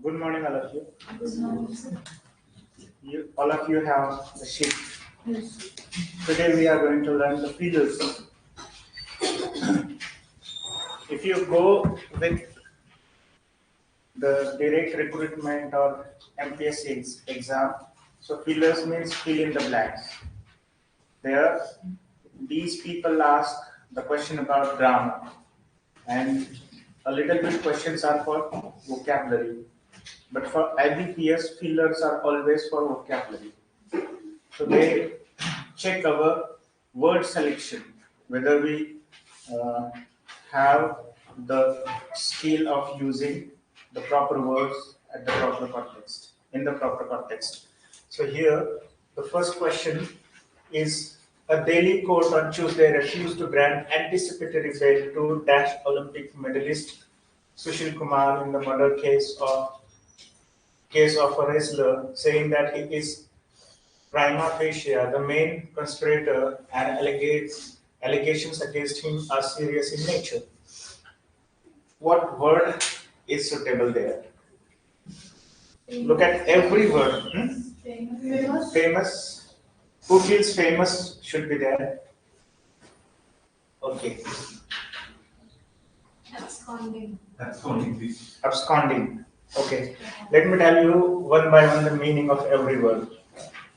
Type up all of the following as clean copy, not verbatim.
Good morning, all of you. All of you have the sheet. Yes. Today we are going to learn the feelers. If you go with the direct recruitment or MPSC exam, so feelers means fill in the blanks. There, these people ask the question about grammar, and a little bit questions are for vocabulary. But for IBPS, fillers are always for vocabulary. So they check our word selection, whether we uh, have the skill of using the proper words at the proper context, in the proper context. So here, the first question is: a Delhi court on Tuesday refused to grant anticipatory bail to Dash Olympic medalist Sushil Kumar in the murder case of a wrestler, saying that he is prima facie the main conspirator and allegations against him are serious in nature. What word is suitable there? Look at every word. Famous. Famous. Who feels famous should be there? Okay. Absconding. Absconding. Okay. Let me tell you one by one the meaning of every word.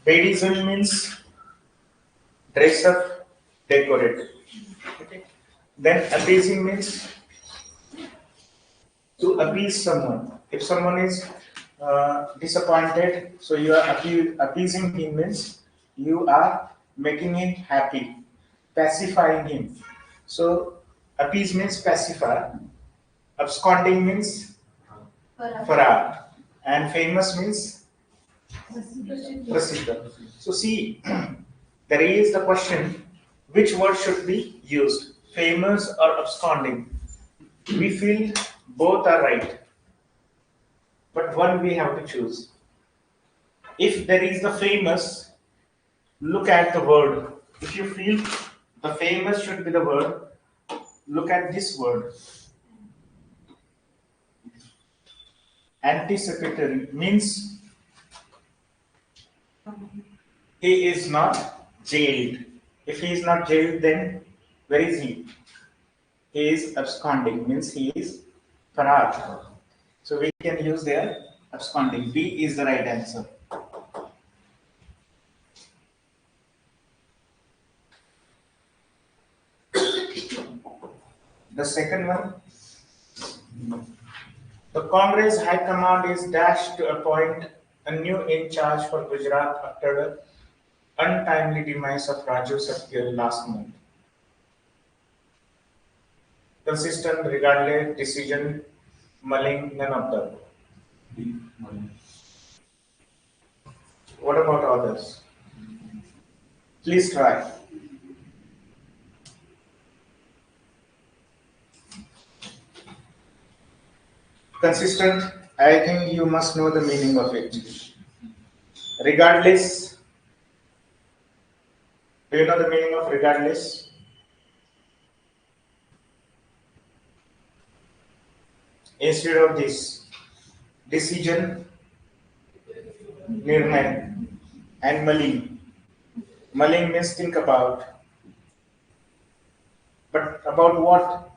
Badism means dress up, decorate. Okay. Then appeasing means to appease someone. If someone is disappointed, so you are appeasing him means you are making him happy, pacifying him. So appease means pacify, absconding means farar, and famous means prasita. So see, there is the question: which word should be used, famous or absconding? We feel both are right, but one we have to choose. If there is the famous, look at the word. If you feel the famous should be the word, look at this word. Anticipatory means he is not jailed. If he is not jailed, then where is he? He is absconding, means he is farar. So we can use there absconding. B is the right answer. The second one, the Congress High Command is dashed to appoint a new in charge for Gujarat after the untimely demise of Raju Satyal last month. Consistent, regardless, decision, mulling, none of them. What about others? Please try. Consistent, I think you must know the meaning of it. Regardless, do you know the meaning of regardless? Instead of this, decision, nirnay, and mulling. Mulling means think about. But about what?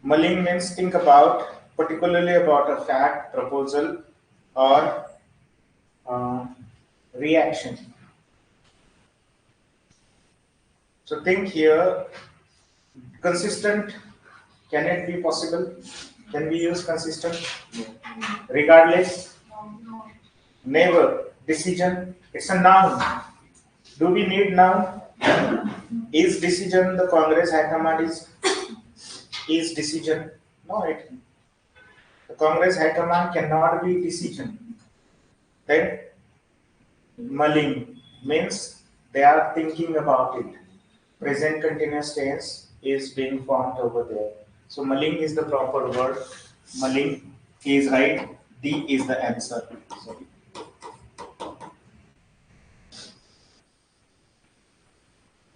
Mulling means think about, particularly about a fact, proposal, or reaction. So think here, consistent, can it be possible? Can we use consistent? Regardless? Never. Decision, it's a noun. Do we need noun? Is decision the Congress High Command is decision? No, the Congress High Command cannot be decision. Then mulling means they are thinking about it. Present continuous tense is being formed over there. So mulling is the proper word. Mulling is right. D is the answer. Sorry.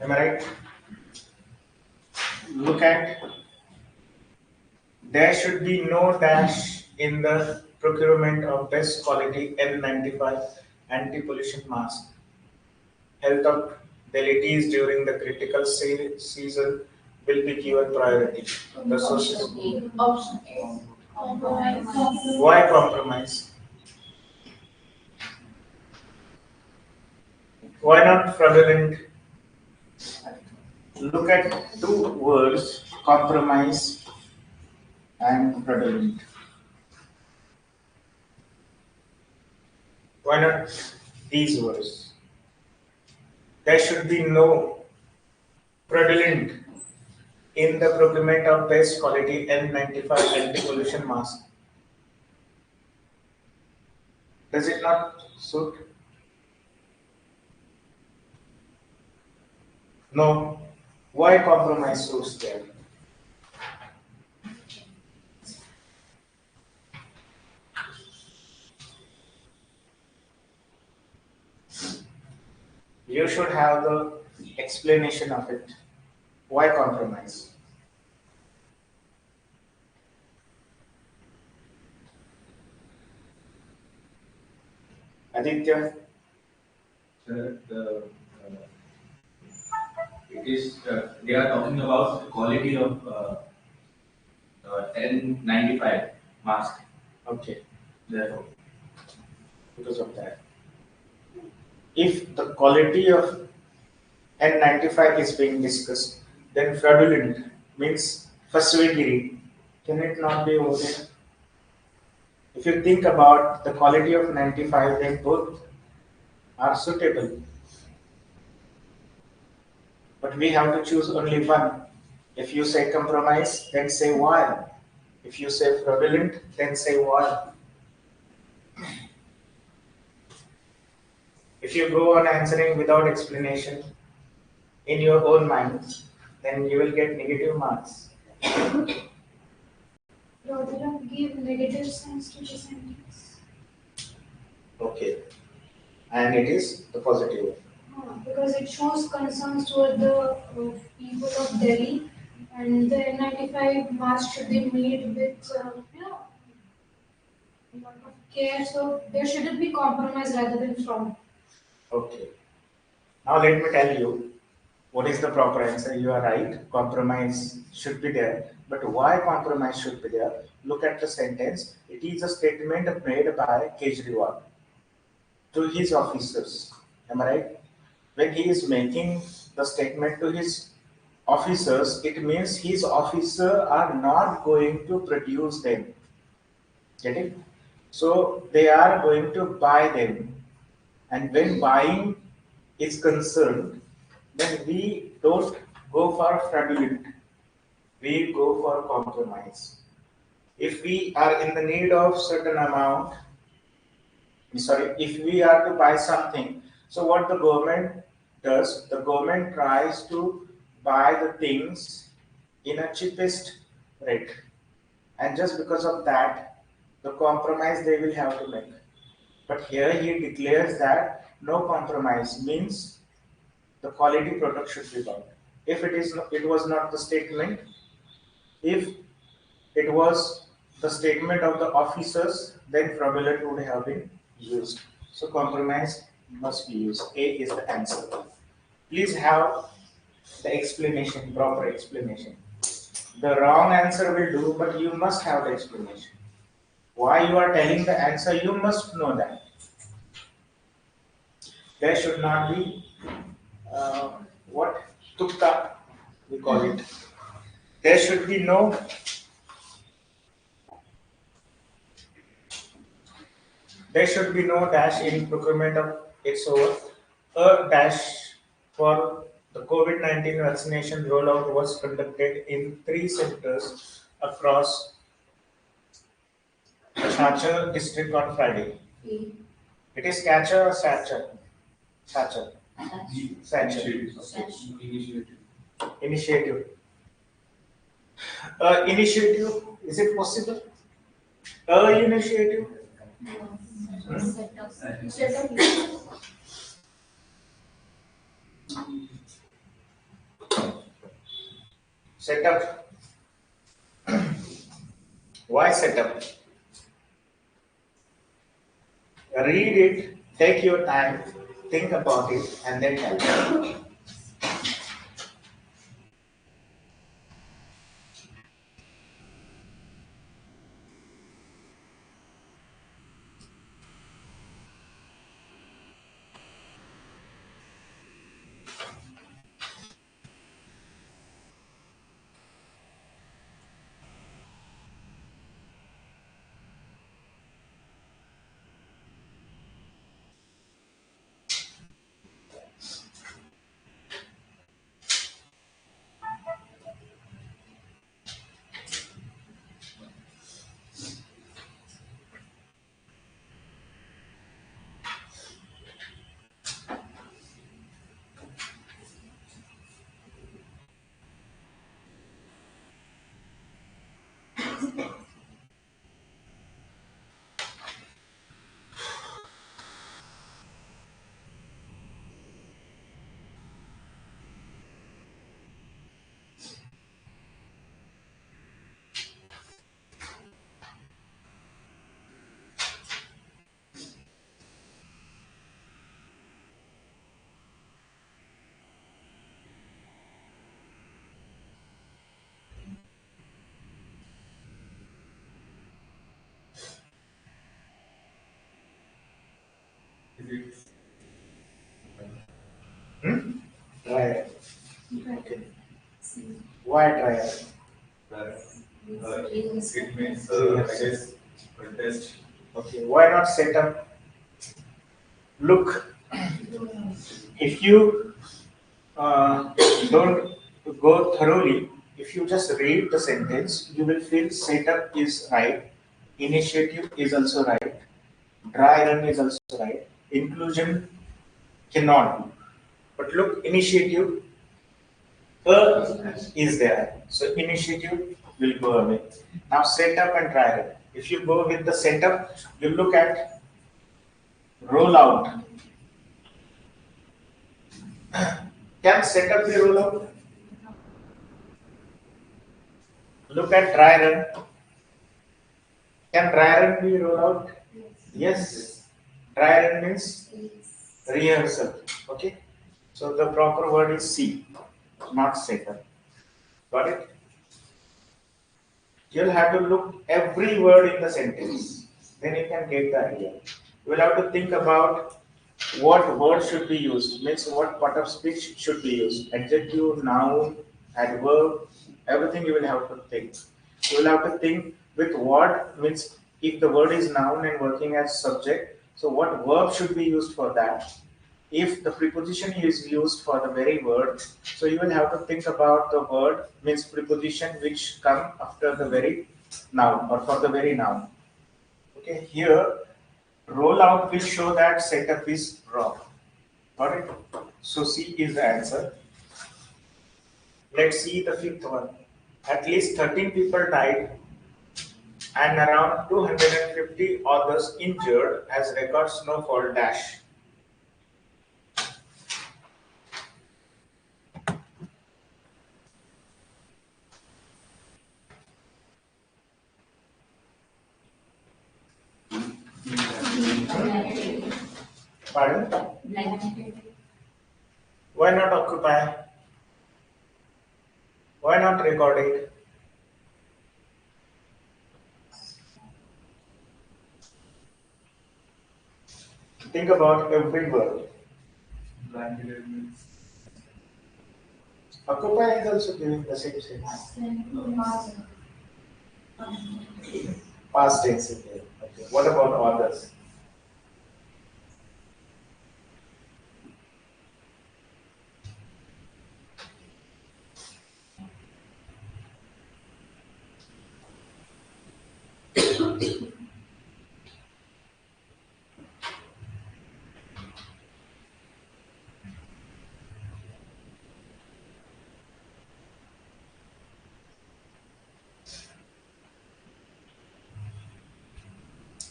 Am I right? Look at, there should be no dash in the procurement of best quality N95 anti-pollution mask. Health of deletees during the critical season will be given priority. The sources. Option A. Compromise. Why compromise? Why not fraudulent? Look at two words, compromise and fraudulent. Why not these words? There should be no fraudulent in the procurement of best quality N95 anti-pollution mask. Does it not suit? No. Why compromise suits there? You should have the explanation of it. Why compromise? Aditya? Sir, it is they are talking about the quality of 1095 mask. Okay, Therefore, because of that. If the quality of N95 is being discussed, then fraudulent means faswagiri. Can it not be okay? If you think about the quality of 95, then both are suitable. But we have to choose only one. If you say compromise, then say why. If you say fraudulent, then say why. If you go on answering without explanation in your own mind, then you will get negative marks. No, they don't give negative signs to the sentence. Okay. And it is the positive. Because it shows concerns toward the people of Delhi, and the N95 mask should be made with a lot of care. So there shouldn't be compromise rather than fraud. Okay. Now let me tell you what is the proper answer. You are right. Compromise should be there. But why compromise should be there? Look at the sentence. It is a statement made by Kejriwal to his officers. Am I right? When he is making the statement to his officers, it means his officers are not going to produce them. Get it? So they are going to buy them. And when buying is concerned, then we don't go for fraudulent. We go for compromise. If we are in the need of certain amount, if we are to buy something, so what the government does, the government tries to buy the things in a cheapest rate. And just because of that, the compromise they will have to make. But here he declares that no compromise means the quality product should be bought. If it was not the statement, if it was the statement of the officers, then fraudulent would have been used. So compromise must be used. A is the answer. Please have the explanation, proper explanation. The wrong answer will do, but you must have the explanation. Why you are telling the answer, you must know that. There should not be what tukka we call it. There should be no dash in procurement of it's over. A dash for the COVID-19 vaccination rollout was conducted in 3 centers across Chachar district on Friday. It is catcher or satcher? Satcher. Satcher. Initiative. Initiative, is it possible? Initiative? Setup. Why setup? read it, take your time, think about it, and then tell me. Try it. Okay. Why try it? It means, I guess, a test. Okay. Why not set up? Look, if you uh, don't go thoroughly, if you just read the sentence, you will feel setup is right, initiative is also right, dry run is also right, inclusion cannot be. But look, initiative is there. So initiative will go away. Now setup and dry run. If you go with the setup, you look at rollout. Can setup be rollout? Look at dry run. Can dry run be rollout? Yes. Dry run means rehearsal. Okay. So the proper word is C, not setup. Got it? You'll have to look every word in the sentence. Then you can get the idea. You will have to think about what word should be used, means what part of speech should be used. Adjective, noun, adverb, everything you will have to think. You will have to think with what, means if the word is noun and working as subject, so what verb should be used for that? If the preposition is used for the very word, so you will have to think about the word, means preposition which come after the very noun or for the very noun. Okay, here rollout will show that setup is wrong. Got it? So C is the answer. Let's see the fifth one. At least 13 people died and around 250 others injured as record snowfall dash. Pardon? Why not occupy? Why not record it? Think about every word. Blanketed means. Occupy is also giving the same sense. Past tense is there. Okay. What about others?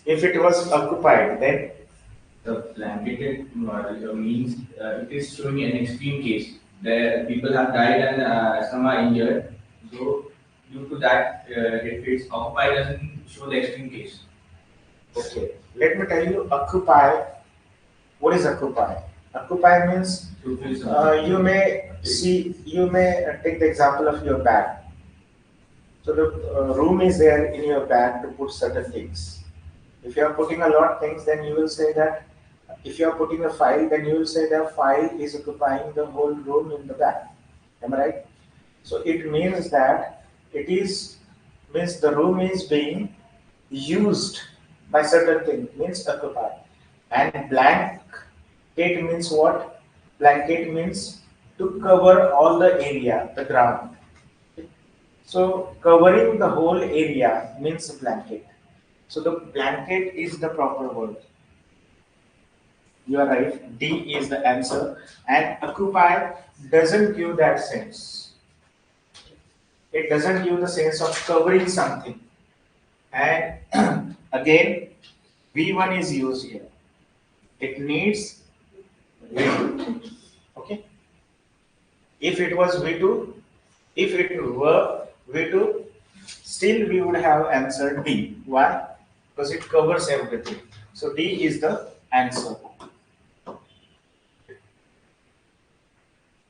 If it was occupied, then The blanketed means it is showing an extreme case where people have died and some are injured. So due to that, if it's occupied, doesn't show the extreme case. okay. Let me tell you, occupy. What is occupy? Occupy means you may take the example of your bag. So the room is there in your bag to put certain things. If you are putting a lot of things, then you will say that. If you are putting a file, then you will say that file is occupying the whole room in the bag. Am I right? So it means that it is means the room is being used by certain thing, means occupy. And blanket means what? Blanket means to cover all the area, the ground. So covering the whole area means blanket. So the blanket is the proper word. You are right. D is the answer. And occupy doesn't give that sense. It doesn't give the sense of covering something. And again, V1 is used here. It needs V2. Okay. If it was V2, if it were V2, still we would have answered D. Why? Because it covers everything. So D is the answer.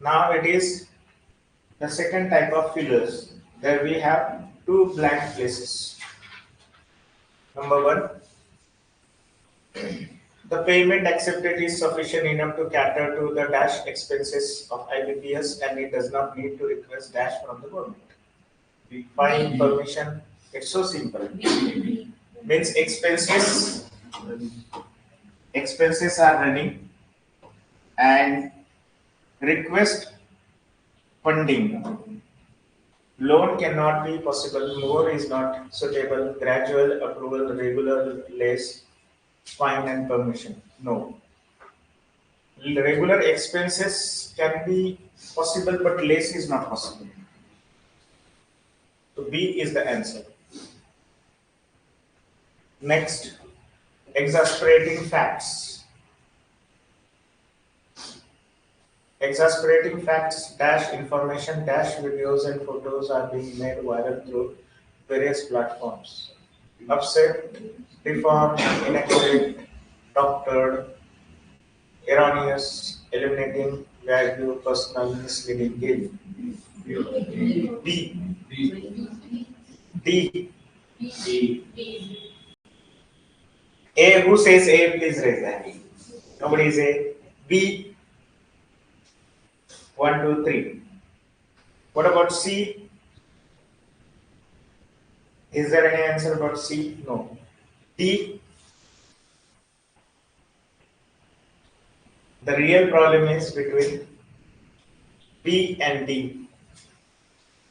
Now it is the second type of fillers. There we have two blank places. Number one, the payment accepted is sufficient enough to cater to the dash expenses of IBPS and it does not need to request dash from the government. Find permission. It's so simple. Means expenses are running and request funding. Loan cannot be possible. More is not suitable. Gradual approval, regular less, fine and permission. No. Regular expenses can be possible, but less is not possible. So B is the answer. Next, exasperating facts. Exasperating facts dash information dash videos and photos are being made viral through various platforms. Upset, deformed, inaccurate, doctored, erroneous, eliminating, value, personal, misleading, gain. D. D. A. Who says A? Please raise the hand. Nobody say B. 1, 2, 3. What about C? Is there any answer about C? No. D. The real problem is between B and D.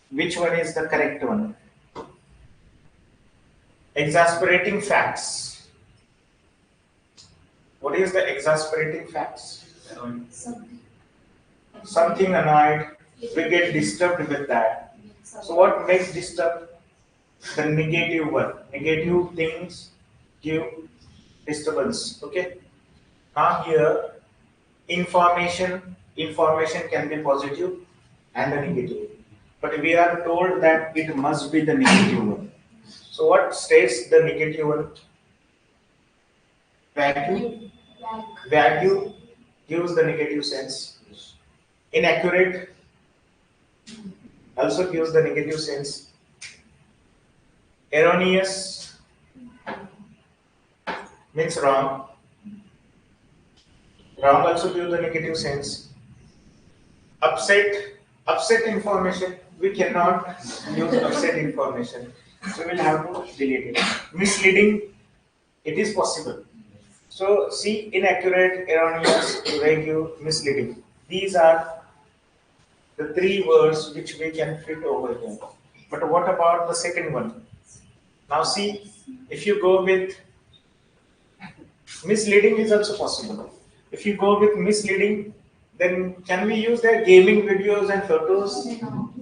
Which one is the correct one? Exasperating facts. What is the exasperating facts? Something annoyed. We get disturbed with that. So what makes disturbed? The negative one. Negative things give disturbance. Okay. Now here, information can be positive and a negative. But we are told that it must be the negative one. So what states the negative one? Value gives the negative sense. Inaccurate also gives the negative sense. Erroneous means wrong. Wrong also gives the negative sense. Upset information, we cannot use upset information. So we'll have to delete it. Misleading, it is possible. So see, inaccurate, erroneous, vague, misleading. These are the three words which we can fit over here. But what about the second one? Now see, if you go with misleading is also possible. If you go with misleading, then can we use their gaming videos and photos? No.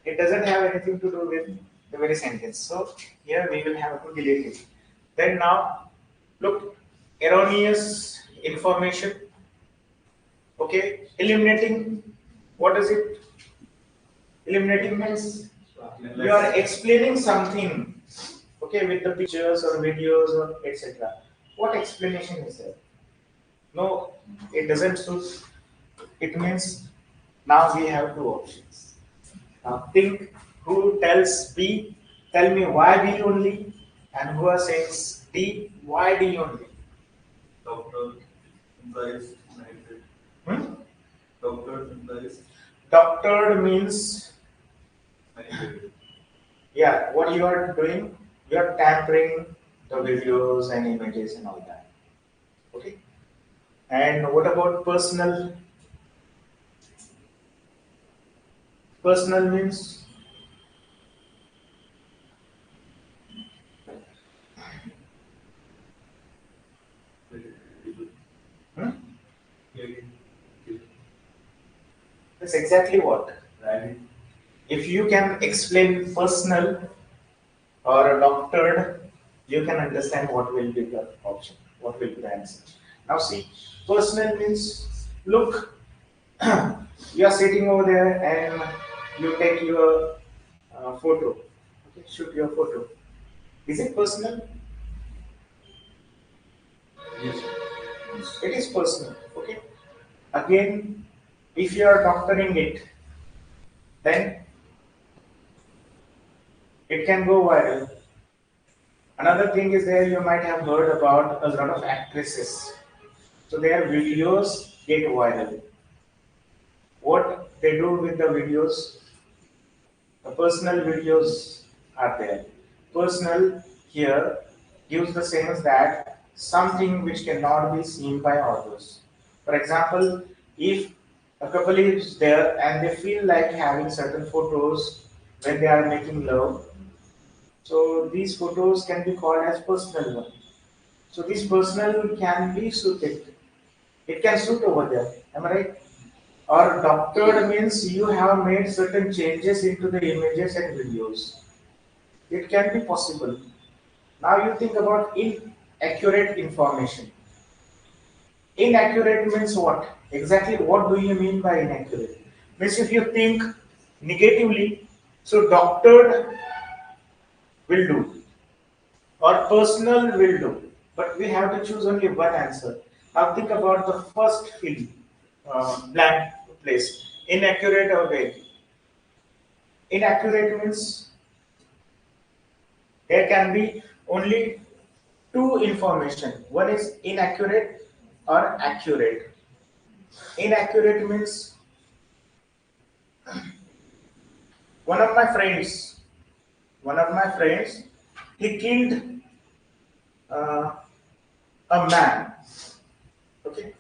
It doesn't have anything to do with the very sentence. So here we will have to delete it. Then now, look, erroneous information. Okay, eliminating. What does it? Eliminating means you are explaining something. Okay, with the pictures or videos or etc. What explanation is there? No, it doesn't suit. It means now we have two options. Now think who tells B, tell me why B only, and who says D, why D only. Doctor implies negative. Hmm? Doctor implies Doctored means, negative. yeah, what you are doing, you are tampering the videos and images and all that. Okay. And what about personal? Personal means, hmm? That's exactly what. Right. If you can explain personal or doctored, you can understand what will be the option, what will be the answer. Now see, personal means, look, you are sitting over there and you take your photo, okay, shoot your photo. Is it personal? Yes. It is personal, okay. Again, if you are doctoring it, then it can go viral. Another thing is there, you might have heard about a lot of actresses. So their videos get viral. What they do with the videos, the personal videos are there. Personal here gives the same as that, something which cannot be seen by others. For example, if a couple is there and they feel like having certain photos when they are making love, so these photos can be called as personal one. So this personal can be suited. It can suit over there. Am I right? Or doctored means you have made certain changes into the images and videos. It can be possible. Now you think about inaccurate information. Inaccurate means what? Exactly what do you mean by inaccurate? Means if you think negatively, so doctored will do or personal will do. But we have to choose only one answer. Now think about the first field, blank place. Inaccurate or vague. Inaccurate means there can be only two information. One is inaccurate or accurate. Inaccurate means one of my friends, one of my friends, he killed uh, a man. Okay.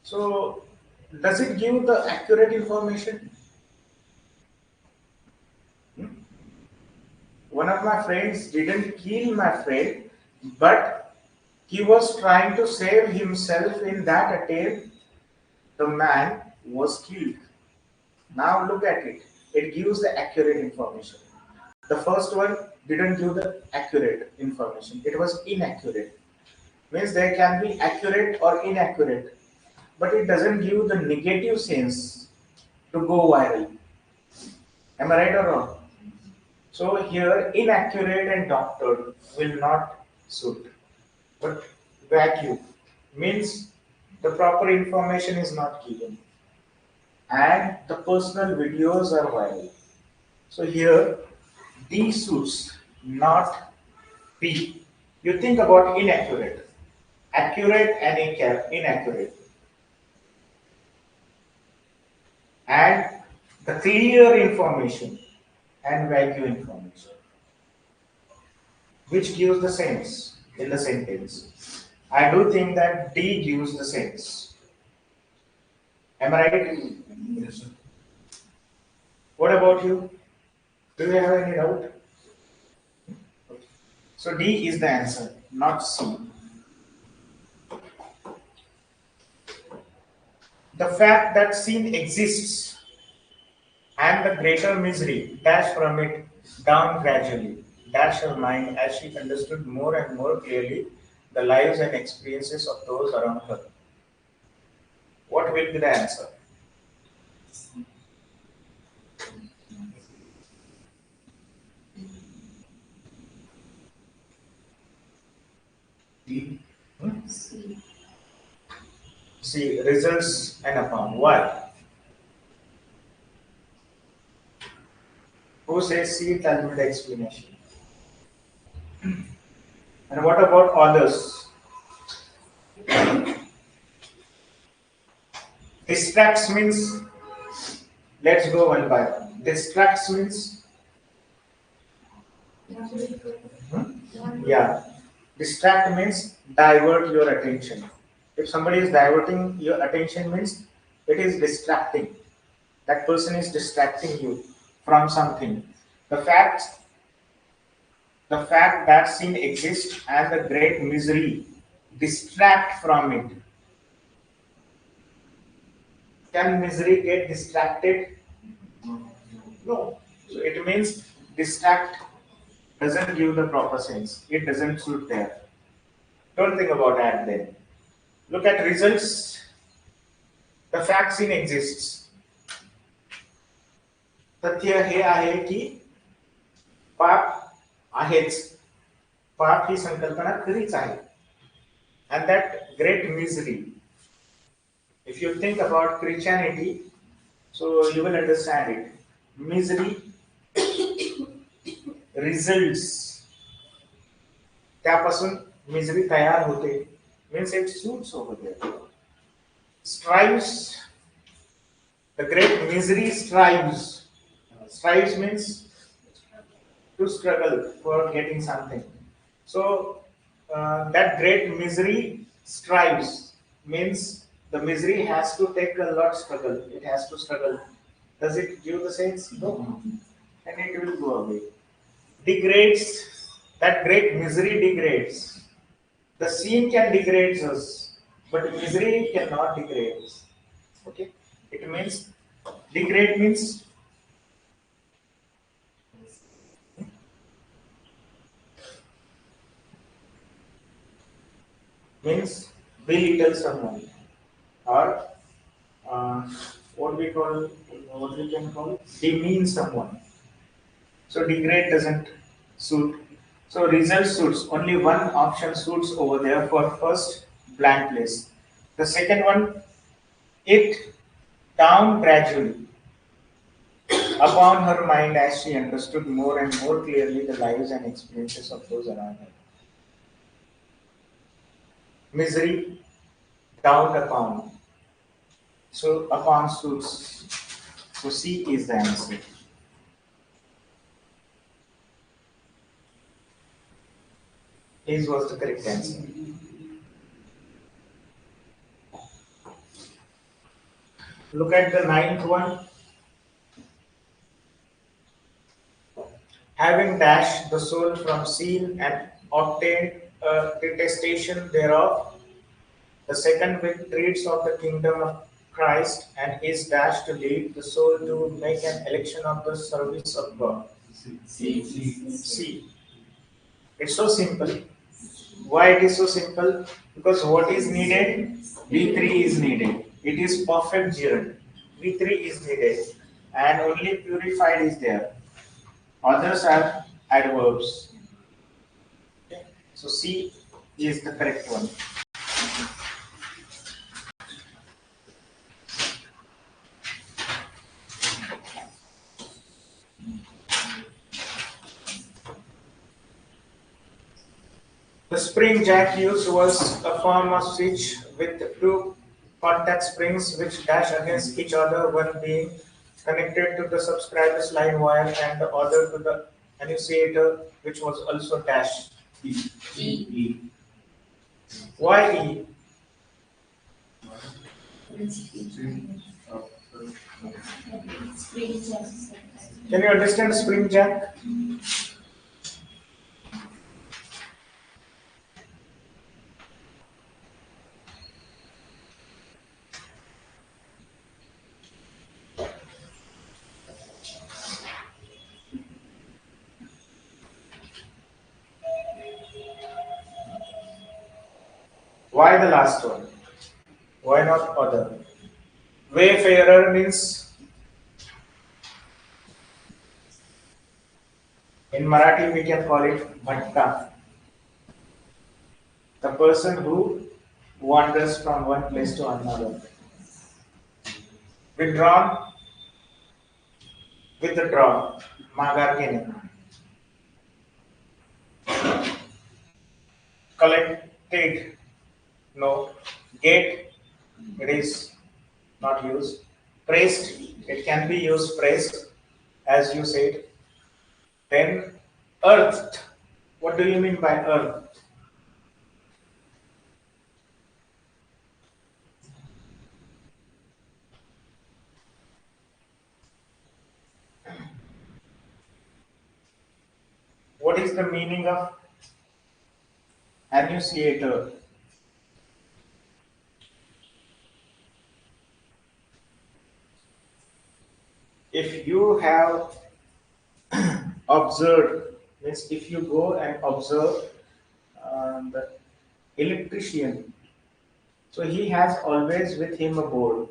So does it give the accurate information? Hmm? One of my friends didn't kill my friend, but he was trying to save himself. In that attempt, the man was killed. Now look at it. It gives the accurate information. The first one didn't give the accurate information. It was inaccurate. Means there can be accurate or inaccurate, but it doesn't give the negative sense to go viral. Am I right or wrong? So here inaccurate and doctored will not suit. But vacuum means the proper information is not given and the personal videos are viral. So here D suits, not B. You think about inaccurate, accurate and inaccurate, and the clear information and vague information, which gives the sense in the sentence. I do think that D gives the sense. Am I right? Yes, sir. What about you? Do you have any doubt? So D is the answer, not C. The fact that sin exists and the greater misery dashed from it down gradually, dashed her mind as she understood more and more clearly the lives and experiences of those around her. What will be the answer? C. C. See, results and upon. Why? Who says C? Tell me the explanation. And what about others? Distracts means, let's go one by one. Distracts means, yeah. Distract means divert your attention. If somebody is diverting your attention means it is distracting. That person is distracting you from something. The fact, the fact that sin exists and the great misery distract from it. Can misery get distracted? No. So it means distract doesn't give the proper sense. It doesn't suit there. Don't think about that then. Look at results. The fact sin exists. तथ्य हे आहे की पाप आहेच. पाप ही संकल्पना खरीच आहे. And that great misery. If you think about Christianity, so you will understand it. Misery results. त्यापासून misery तयार होते. Means it suits over there. Strives. The great misery strives. Strives means to struggle for getting something. So that great misery strives means the misery has to take a lot struggle. It has to struggle. Does it give the sense? No. And it will go away. Degrades. That great misery degrades. The sin can degrade us, but misery cannot degrade us. Okay? It means degrade means belittle someone or what we can call demean someone. So degrade doesn't suit. So result suits. Only one option suits over there for first blank place. The second one, it down gradually upon her mind as she understood more and more clearly the lives and experiences of those around her. Misery down upon. So upon suits. So C is the answer. His was the correct answer. Look at the ninth one. Having dashed the soul from sin and obtained a detestation thereof, the second which treats of the kingdom of Christ and is dashed to lead the soul to make an election of the service of God. See, it's so simple. Why it is so simple? Because what is needed? V3 is needed. It is perfect gerund. V3 is needed, and only purified is there. Others are adverbs. Okay. So C is the correct one. The spring jack used was a form of switch with two contact springs which dash against each other, one being connected to the subscriber's line wire and the other to the annunciator, which was also dashed. E. Why E? Can you understand spring jack? Why the last one? Why not other? Wayfarer means, in Marathi we can call it bhatka. The person who wanders from one place to another. Withdrawn, withdraw, magar. Collected, no. Get, it is not used. Praised, it can be used praised, as you said. Then earthed, what do you mean by earth? What is the meaning of annunciator? If you have observed, means if you go and observe the electrician, so he has always with him a board.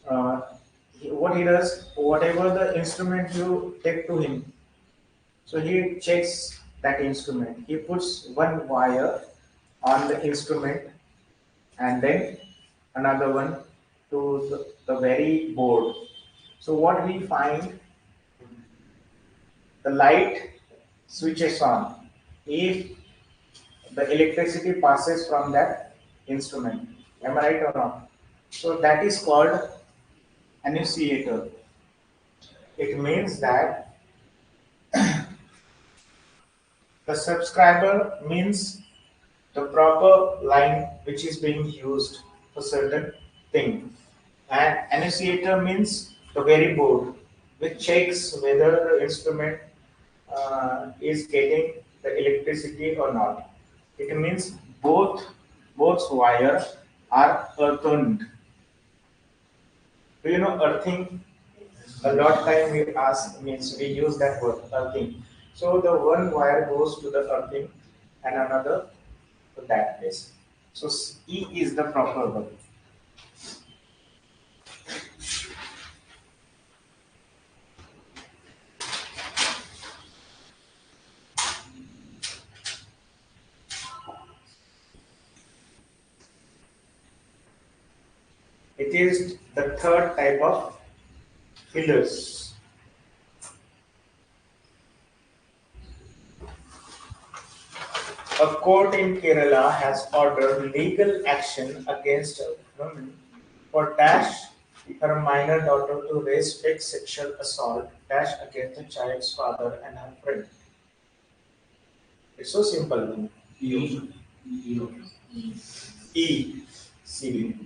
Uh, what he does, whatever the instrument you take to him, so he checks that instrument. He puts one wire on the instrument and then another one to the very board. So what we find, the light switches on if the electricity passes from that instrument. Am I right or not? So that is called annunciator. It means that the subscriber means the proper line which is being used for certain thing. And annunciator means the very board which checks whether the instrument is getting the electricity or not. It means both wires are earthed. Do you know earthing? A lot time we ask means we use that word earthing. So the one wire goes to the earthing and another to that place. So E is the proper word. It is the third type of fillers. A court in Kerala has ordered legal action against a woman for dash her minor daughter to raise fake sexual assault dash against the child's father and her friend. It's so simple. E. E. E. C.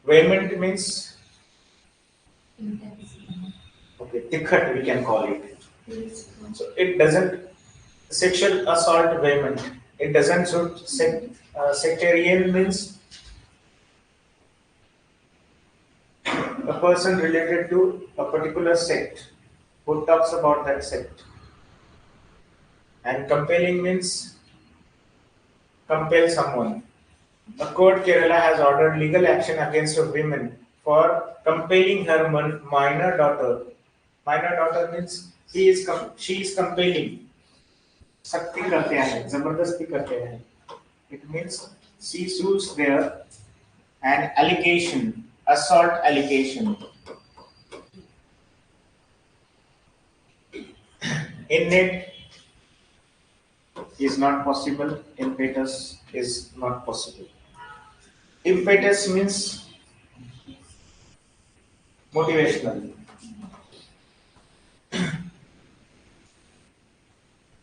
Vehement means okay, tikhat we can call it. So it doesn't sexual assault vehement. It doesn't suit sectarian means a person related to a particular sect who talks about that sect. And compelling means compel someone. A court Kerala has ordered legal action against a woman for compelling her minor daughter. Minor daughter means she is compelling. सख्ती करते हैं जबरदस्ती करते हैं. It means she sues there an allegation, assault allegation. Innate is not possible, impetus is not possible. Impetus means motivational.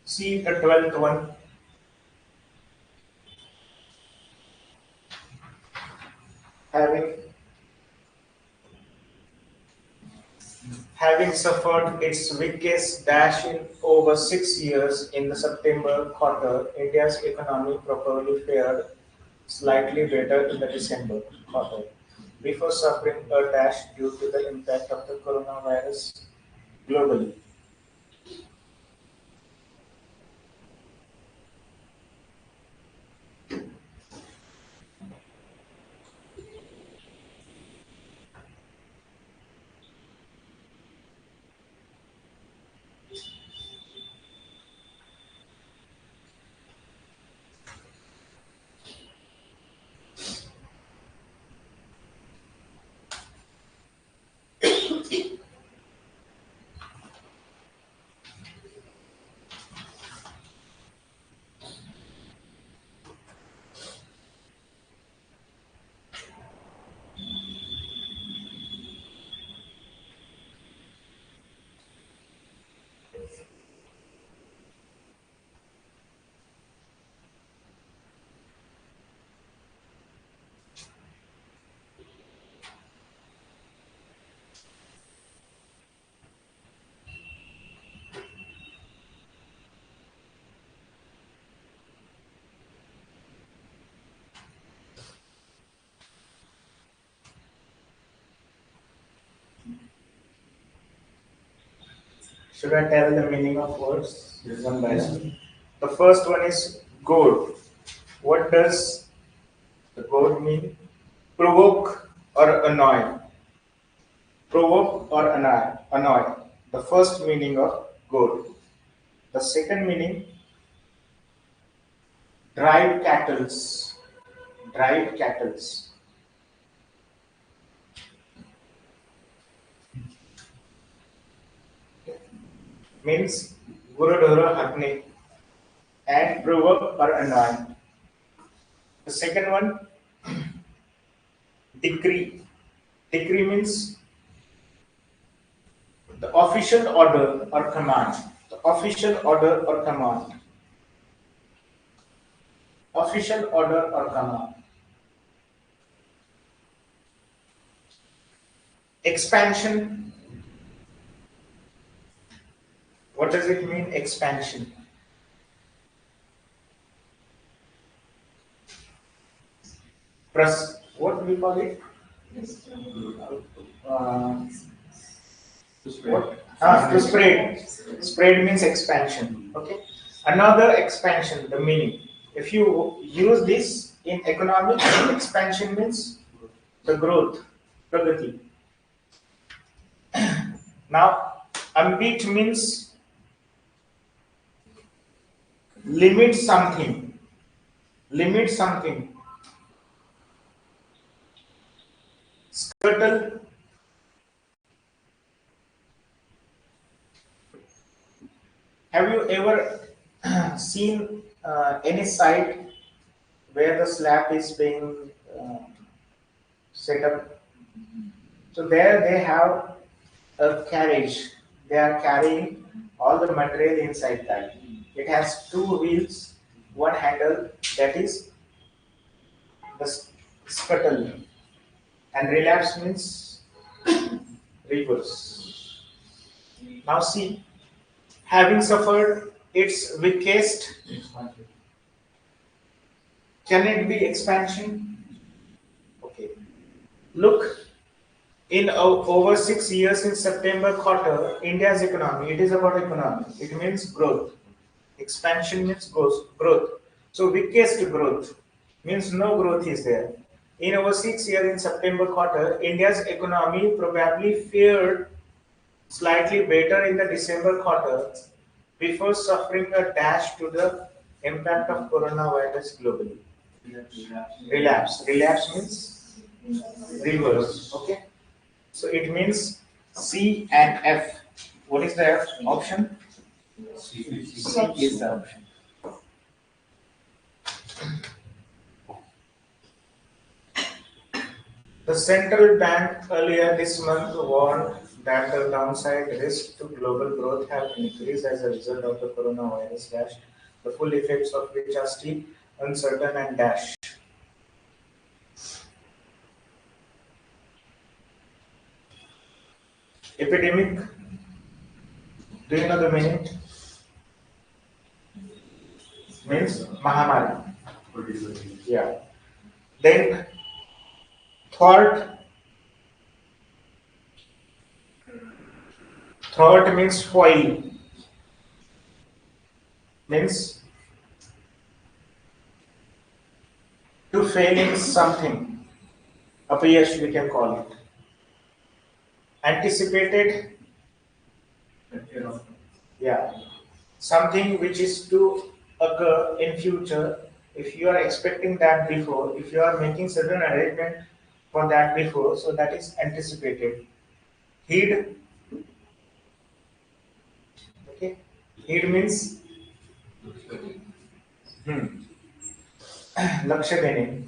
See the 12th one. Having suffered its weakest dash in over 6 years in the September quarter, India's economy probably fared slightly better in the December quarter, before suffering a dash due to the impact of the coronavirus globally. Should I tell the meaning of words one by one? The first one is goad. What does the goad mean? Provoke or annoy. Provoke or annoy. Annoy. The first meaning of goad. The second meaning, drive cattles. Drive cattles. Means gurudhara hakne and provoke or annoy. The second one, decree. Decree means the official order or command. The official order or command. Official order or command. Expansion. What does it mean, expansion? What do we call it? What? To spread. Spread means expansion. Okay. Another expansion, the meaning. If you use this in economics, expansion means the growth, pragati. Now, ambit means limit something. Limit something. Scuttle. Have you ever seen any site where the slab is being set up? So there they have a carriage. They are carrying all the material inside that. It has two wheels, one handle, that is the scuttle, and relapse means reverse. Now see, having suffered its weakest, can it be expansion? Okay. Look, in over 6 years in September quarter, India's economy, it is about economy. It means growth. Expansion means growth. So weakest growth means no growth is there. In over 6 years in September quarter, India's economy probably fared slightly better in the December quarter before suffering a dash to the impact of coronavirus globally. Relapse. Relapse means reverse. Okay. So it means C and F. What is the F option? C is the option. The central bank earlier this month warned that the downside risk to global growth have increased as a result of the coronavirus dash, the full effects of which are still uncertain and dash. Epidemic. Do you know the meaning? Means Mahamari. Yeah. Then thwart. Thwart means foil. Means to fail in something. Apyash we can call it. Anticipated. Yeah. Something which is to occur in future. If you are expecting that before, if you are making certain arrangement for that before, so that is anticipated. Heed. Okay. Heed means लक्ष्य देने.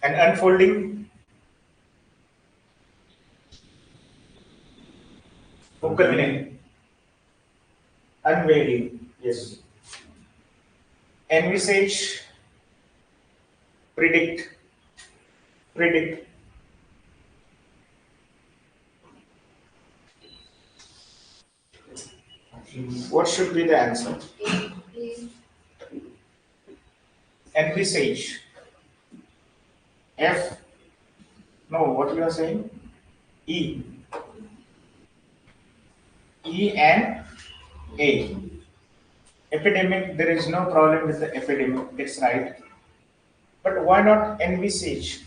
And unfolding. उकलने. Unveiling. Yes. Envisage. Predict. Predict. What should be the answer? Envisage. F. No, what you are saying? E. E and A. Epidemic, there is no problem with the epidemic, it's right. But why not envisage?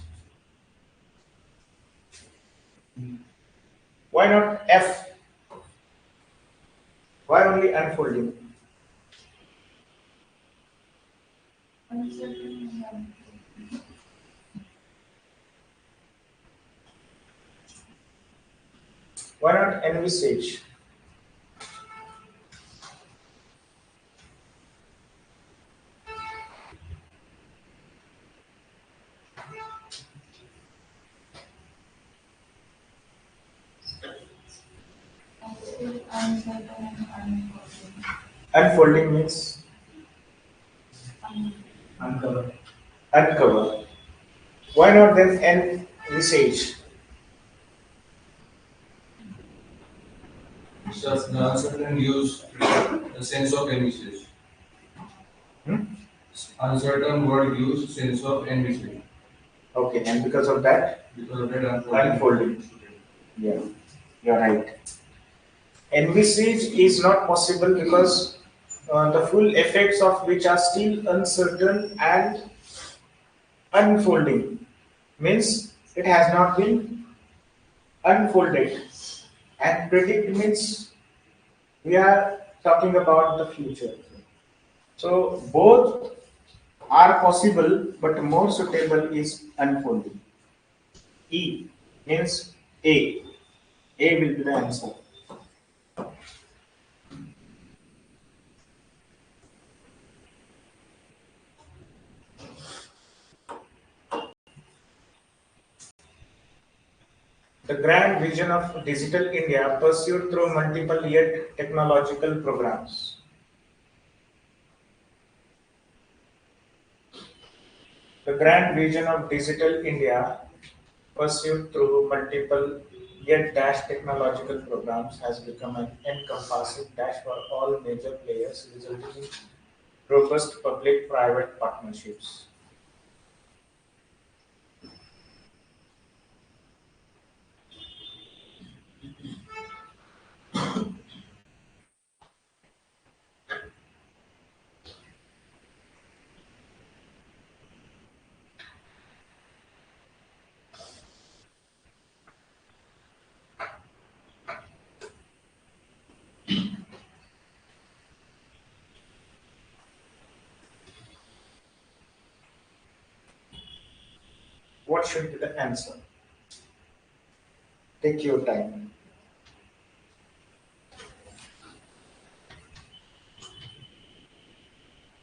Why not F? Why only unfolding? Why not envisage? Unfolding means Uncover. uncover. Why not then envisage? Thus, the uncertain gives a sense of envisage. Hmm? Uncertain word gives sense of envisage. Okay, and because of that, Because of that unfolding. Yeah, you're right. Envisage is not possible because the full effects of which are still uncertain and unfolding means it has not been unfolded. And predict means we are talking about the future. So both are possible, but more suitable is unfolding. E means A. A will be the answer. The grand vision of Digital India pursued through multiple yet technological programs. The grand vision of Digital India pursued through multiple yet dash technological programs has become an encompassing dash for all major players, resulting in robust public-private partnerships. What should be the answer? Take your time.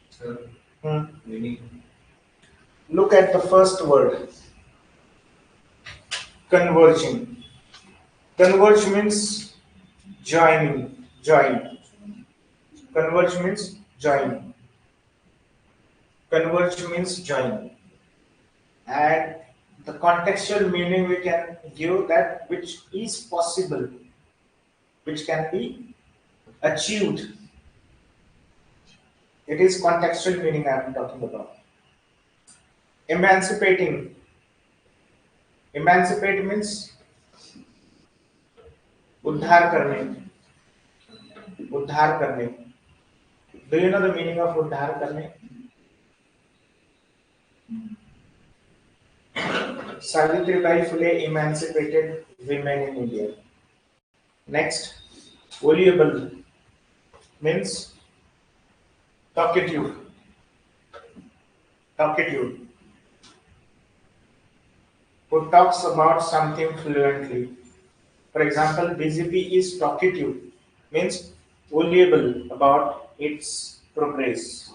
Sir, Hmm. meaning Look at the first word, converging. Converge means joining, join. Converge means join. Converge means join. And the contextual meaning we can give that which is possible, which can be achieved. It is contextual meaning I am talking about. Emancipating. Emancipate means उद्धार करने. उद्धार करने. Do you know the meaning of उद्धार करने? Savitribai Phule emancipated women in India. Next, voluble means talkative. Talkative. Who talks about something fluently. For example, BJP is talkative, means voluble about its progress.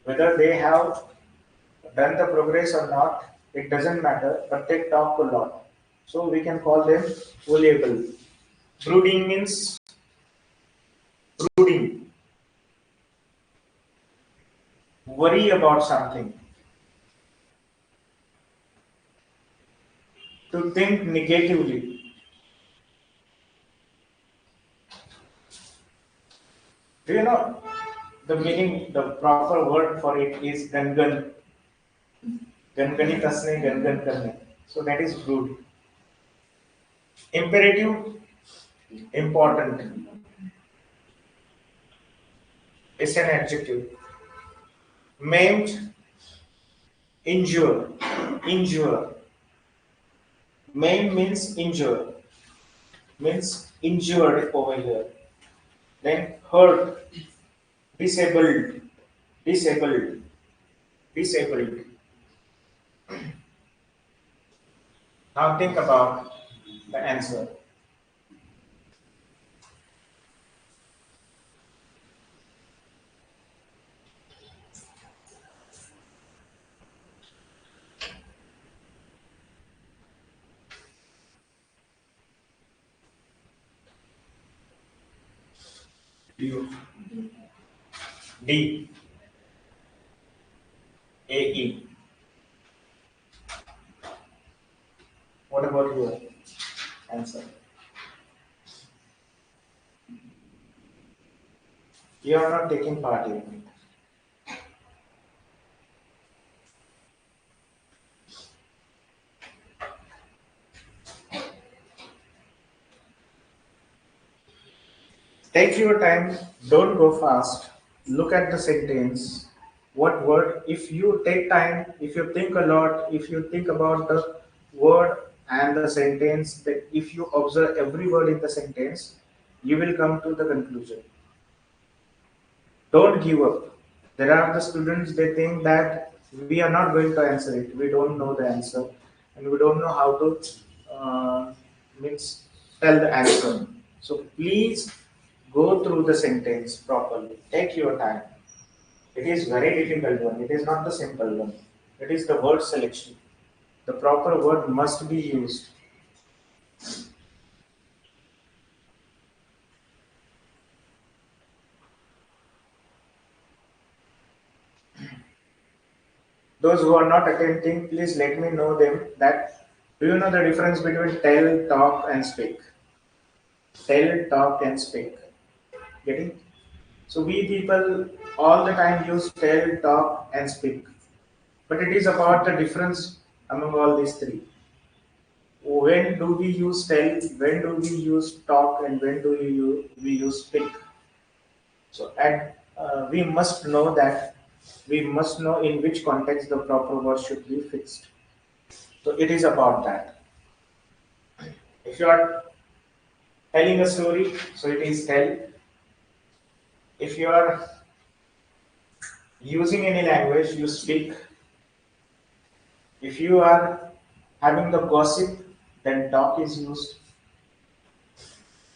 Whether they have done the progress or not, it doesn't matter, but they talk a lot. So we can call them voluble. Brooding means brooding, worry about something. To think negatively. Do you know the meaning, the proper word for it is gangan. Gangani kasne, gangan karne. So that is good. Imperative, important. It's an adjective. Maimed, injure, injure. Maimed means injure, means injured over here. Then hurt, disabled, disabled, disabled. Now think about the answer. D, A, E. What about your answer? You are not taking part in it. Take your time, don't go fast. Look at the sentence. What word? If you take time, if you think a lot, if you think about the word and the sentence, that if you observe every word in the sentence, you will come to the conclusion. Don't give up. There are the students, they think that we are not going to answer it. We don't know the answer and we don't know how to means tell the answer. So please go through the sentence properly. Take your time. It is very difficult one. It is not the simple one. It is the word selection. The proper word must be used. Those who are not attempting, please let me know them that do you know the difference between tell, talk and speak? Tell, talk and speak. Getting? So we people all the time use tell, talk and speak. But it is about the difference among all these three. When do we use tell, when do we use talk, and when do we use speak? So, and we must know that we must know in which context the proper word should be fixed. So, it is about that. If you are telling a story, so it is tell. If you are using any language, you speak. If you are having the gossip, then talk is used.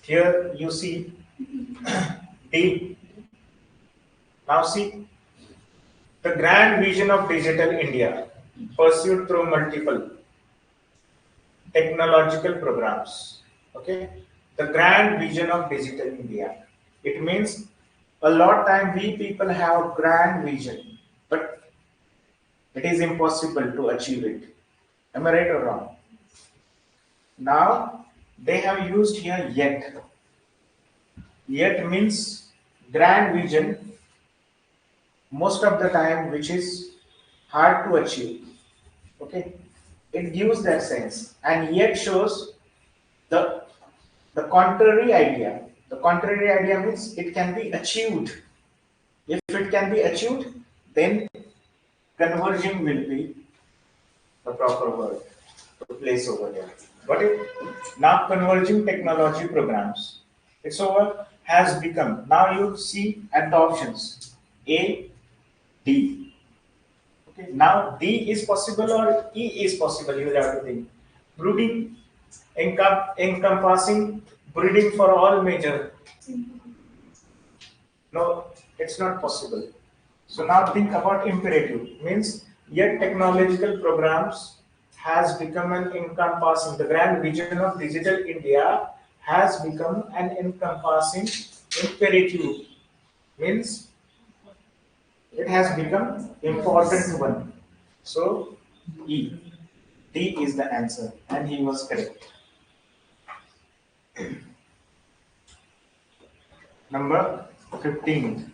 Here you see D. Now see the grand vision of digital India pursued through multiple technological programs. Okay, the grand vision of digital India. It means a lot time we people have grand vision, but it is impossible to achieve it. Am I right or wrong? Now they have used here yet. Yet means grand vision most of the time which is hard to achieve. Okay, it gives that sense and yet shows the the contrary idea. The contrary idea means it can be achieved. If it can be achieved, then converging will be the proper word to place over there. Got it? Now converging technology programs. It's over has become. Now you see at the options A, D. Okay. Now D is possible or E is possible. You will have to think. Brooding, encompassing breeding for all major. No, it's not possible. So now think about imperative. Means yet technological programs has become an encompassing. The grand vision of digital India has become an encompassing imperative. Means it has become important one. So E. D is the answer, and he was correct. Number 15.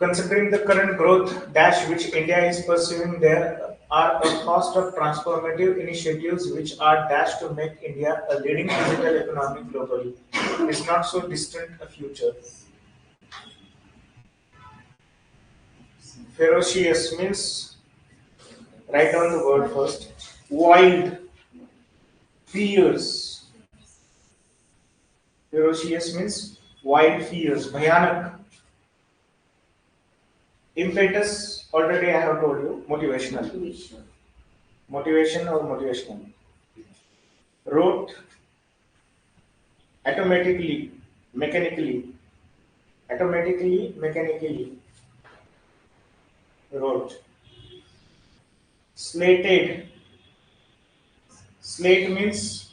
Considering the current growth dash which India is pursuing, there are a host of transformative initiatives which are dashed to make India a leading digital economy globally. It's not so distant a future. Ferocious means, write down the word first. Wild, fierce. Ferocious means wild, fierce, bhayanak. Impetus, already I have told you, motivational. Motivation or motivational. Rote, automatically, mechanically. Automatically, mechanically. Rote. Slated. Slate means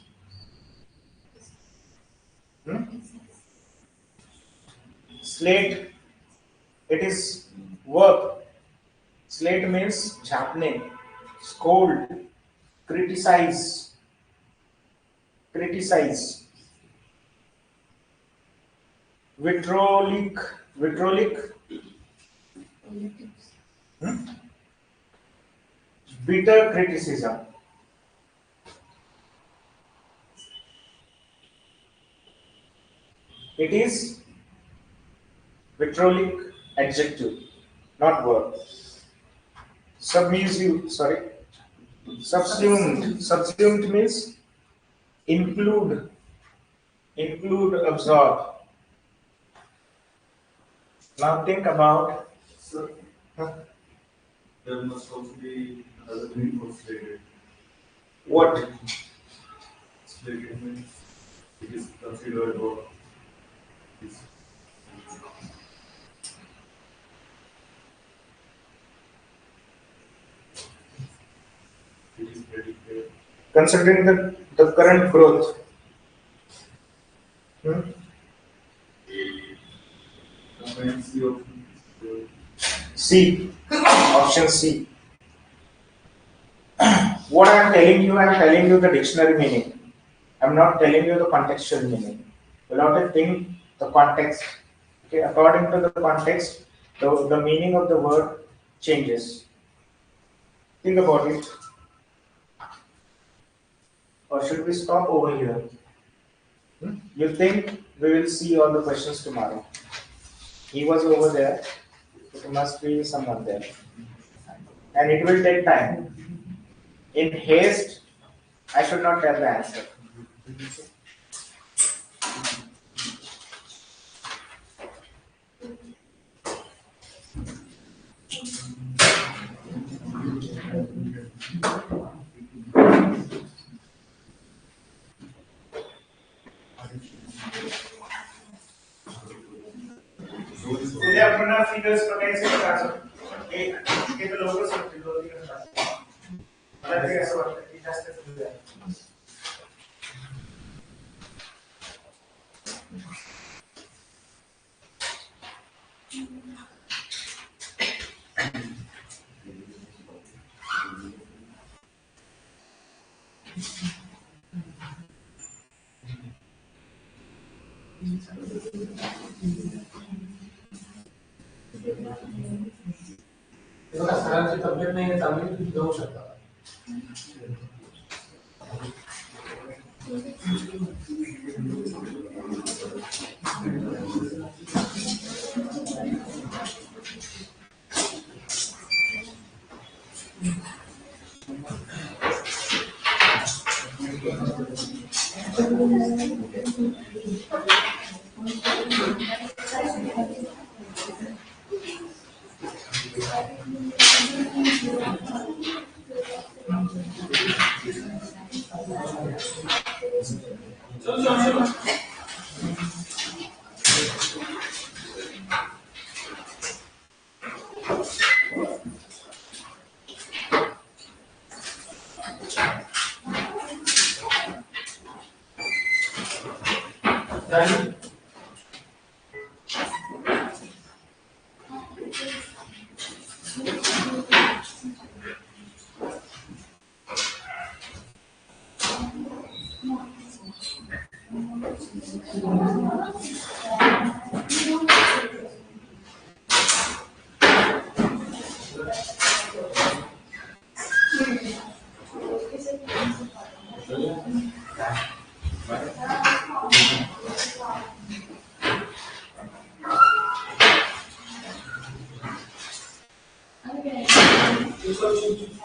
slate. It is work. Slate means sharpening, scold, criticize, criticize. Vitriolic, vitriolic, bitter criticism. It is vitriolic adjective, not verb. Submissive, sorry, subsumed. Subsumed means include, include, absorb. Now think about. So, there must also be another meaning for slated. What? Slated means it is considered or is it is predicted. Considering the current growth. Competency of C. Option C. What I am telling you the dictionary meaning. I am not telling you the contextual meaning. You'll have to think the context. Okay, according to the context, the meaning of the word changes. Think about it. Or should we stop over here? You think we will see all the questions tomorrow? He was over there. There must be someone there. And it will take time. In haste, I should not tell the answer. मुझे अपना figures को कैसे बता सकते एक तो लोगों से दो तीन अलग कैसे होता है जस्ट टू दैट सरांची तब्येत नाही चांगली तुम्ही जाऊ शकता Okay.